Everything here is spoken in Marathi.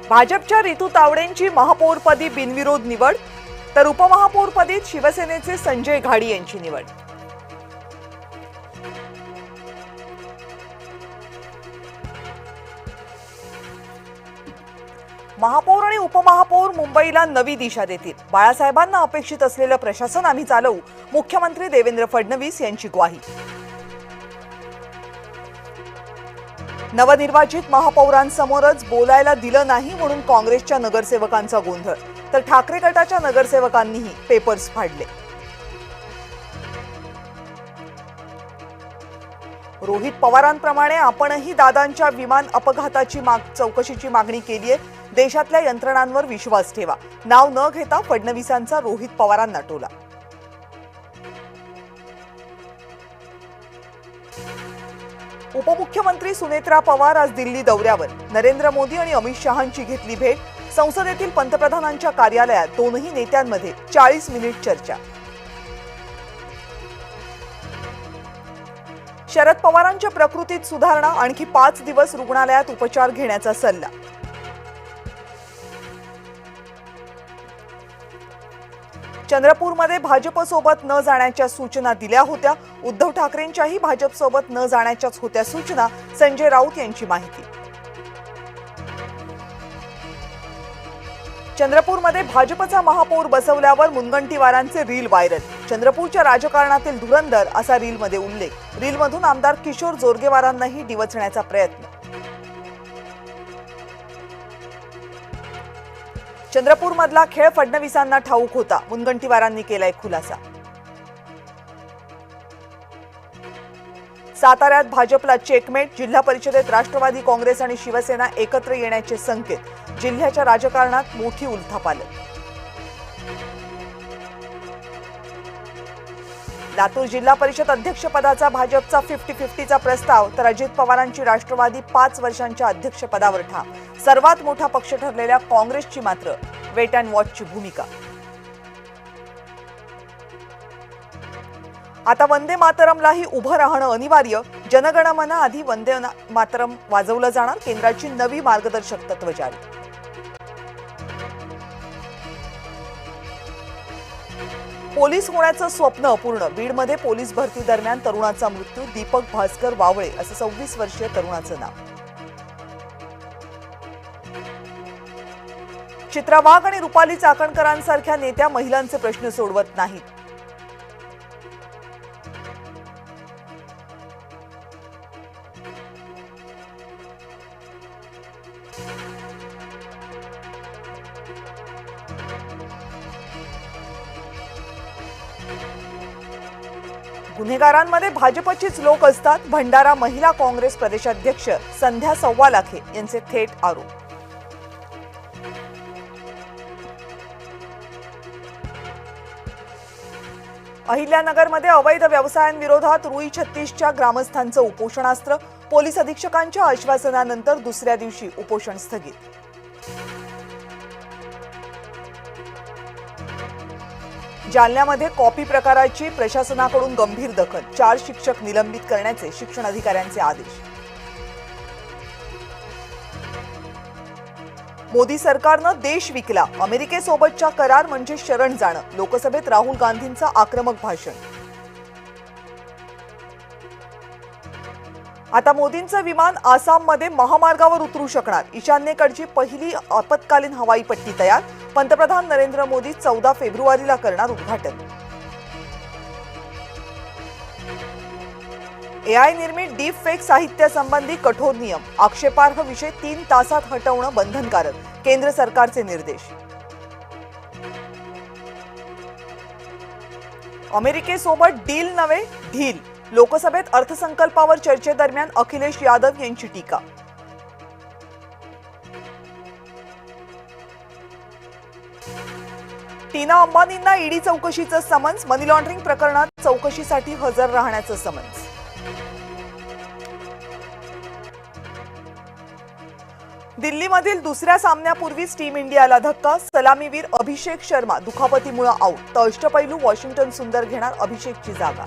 भाजपच्या रितू तावडेंची महापौरपदी बिनविरोध निवड, तर उपमहापौरपदी शिवसेनेचे संजय घाडी यांची निवड। महापौर आणि उपमहापौर मुंबईला नवी दिशा देतील। बाळासाहेबांना अपेक्षित असलेलं प्रशासन आम्ही चालवू, मुख्यमंत्री देवेंद्र फडणवीस यांची ग्वाही। नवनिर्वाचित महापौरांसमोरच बोलायला दिलं नाही म्हणून काँग्रेसच्या नगरसेवकांचा गोंधळ, तर ठाकरे गटाच्या नगरसेवकांनीही पेपर्स फाडले। रोहित पवारांप्रमाणे आपणही दादांच्या विमान अपघाताची चौकशीची मागणी केली आहे। देशातल्या यंत्रणांवर विश्वास ठेवा, नाव न घेता फडणवीसांचा रोहित पवारांना टोला। उपमुख्यमंत्री सुनेत्रा पवार आज दिल्ली दौऱ्यावर। नरेंद्र मोदी आणि अमित शहांची घेतली भेट। संसदेतील पंतप्रधानांच्या कार्यालयात दोनही नेत्यांमध्ये 40 मिनिट चर्चा। शरद पवारांच्या प्रकृतीत सुधारणा, आणखी 5 दिवस रुग्णालयात उपचार घेण्याचा सल्ला। चंद्रपूरमध्ये भाजपसोबत न जाण्याच्या सूचना दिल्या होत्या। उद्धव ठाकरेंच्याही भाजपसोबत न जाण्याच्याच होत्या सूचना, संजय राऊत यांची माहिती। चंद्रपूरमध्ये भाजपचा महापौर बसवल्यावर मुनगंटीवारांचे रील व्हायरल। चंद्रपूरच्या राजकारणातील धुरंधर असा रीलमध्ये उल्लेख। रीलमधून आमदार किशोर जोरगेवारांनाही डिवचण्याचा प्रयत्न। चंद्रपूरमधला खेळ फडणवीसांना ठाऊक होता, मुनगंटीवारांनी केलाय खुलासा। साताऱ्यात भाजपला चेकमेट। जिल्हा परिषदेत राष्ट्रवादी काँग्रेस आणि शिवसेना एकत्र येण्याचे संकेत। जिल्ह्याच्या राजकारणात मोठी उलथापालथ। लातूर जिल्हा परिषद अध्यक्षपदाचा भाजपचा 50-50चा प्रस्ताव, तर अजित पवारांची राष्ट्रवादी 5 वर्षांच्या अध्यक्षपदावर ठाम। सर्वात मोठा पक्ष ठरलेल्या काँग्रेसची मात्र वेट अँड वॉचची भूमिका। आता वंदे मातरमलाही उभं राहणं अनिवार्य। जनगणमन आधी वंदे मातरम वाजवलं जाणार, केंद्राची नवी मार्गदर्शक तत्व जारी। पोलीस होण्याचं स्वप्न अपूर्ण। बीडमध्ये पोलीस भरती दरम्यान तरुणाचा मृत्यू। दीपक भास्कर वावळे असं 26 वर्षीय तरुणाचं नाव। चित्रा वाघ आणि रुपाली चाकणकरांसारख्या नेत्या महिलांचे प्रश्न सोडवत नाहीत। गुन्हेगारांमध्ये भाजपचीच लोक असतात। भंडारा महिला काँग्रेस प्रदेशाध्यक्ष संध्या सव्वालाखे यांचे थेट आरोप। अहिल्यानगरमध्ये अवैध व्यवसायांविरोधात रुई 36च्या ग्रामस्थांचं उपोषणास्त्र। पोलीस अधीक्षकांच्या आश्वासनानंतर दुसऱ्या दिवशी उपोषण स्थगित। जालन्यामध्ये कॉपी प्रकाराची प्रशासनाकडून गंभीर दखल। 4 शिक्षक निलंबित करण्याचे शिक्षण अधिकाऱ्यांचे आदेश। मोदी सरकारनं देश विकला। अमेरिकेसोबतचा करार म्हणजे शरण जाणं। लोकसभेत राहुल गांधींचं आक्रमक भाषण। आता मोदींचं विमान आसाममध्ये महामार्गावर उतरू शकणार। ईशान्येकडची पहिली आपत्कालीन हवाई पट्टी तयार। पंतप्रधान नरेंद्र मोदी 14 फेब्रुवारीला करणार उद्घाटन। एआय निर्मित डीप फेक साहित्यासंबंधी कठोर नियम। आक्षेपार्ह विषय 3 तासात हटवणं बंधनकारक। केंद्र सरकारचे निर्देश। अमेरिकेसोबत डील नव्हे ढील। लोकसभेत अर्थसंकल्पावर चर्चेदरम्यान अखिलेश यादव यांची टीका। टीना अंबानींना ईडी चौकशीचं समन्स। मनी लॉन्ड्रिंग प्रकरणात चौकशीसाठी हजर राहण्याचं समन्स। दिल्लीमधील दुसऱ्या सामन्यापूर्वीच टीम इंडियाला धक्का। सलामीवीर अभिषेक शर्मा दुखापतीमुळे आऊट, तर अष्टपैलू वॉशिंग्टन सुंदर घेणार अभिषेकची जागा।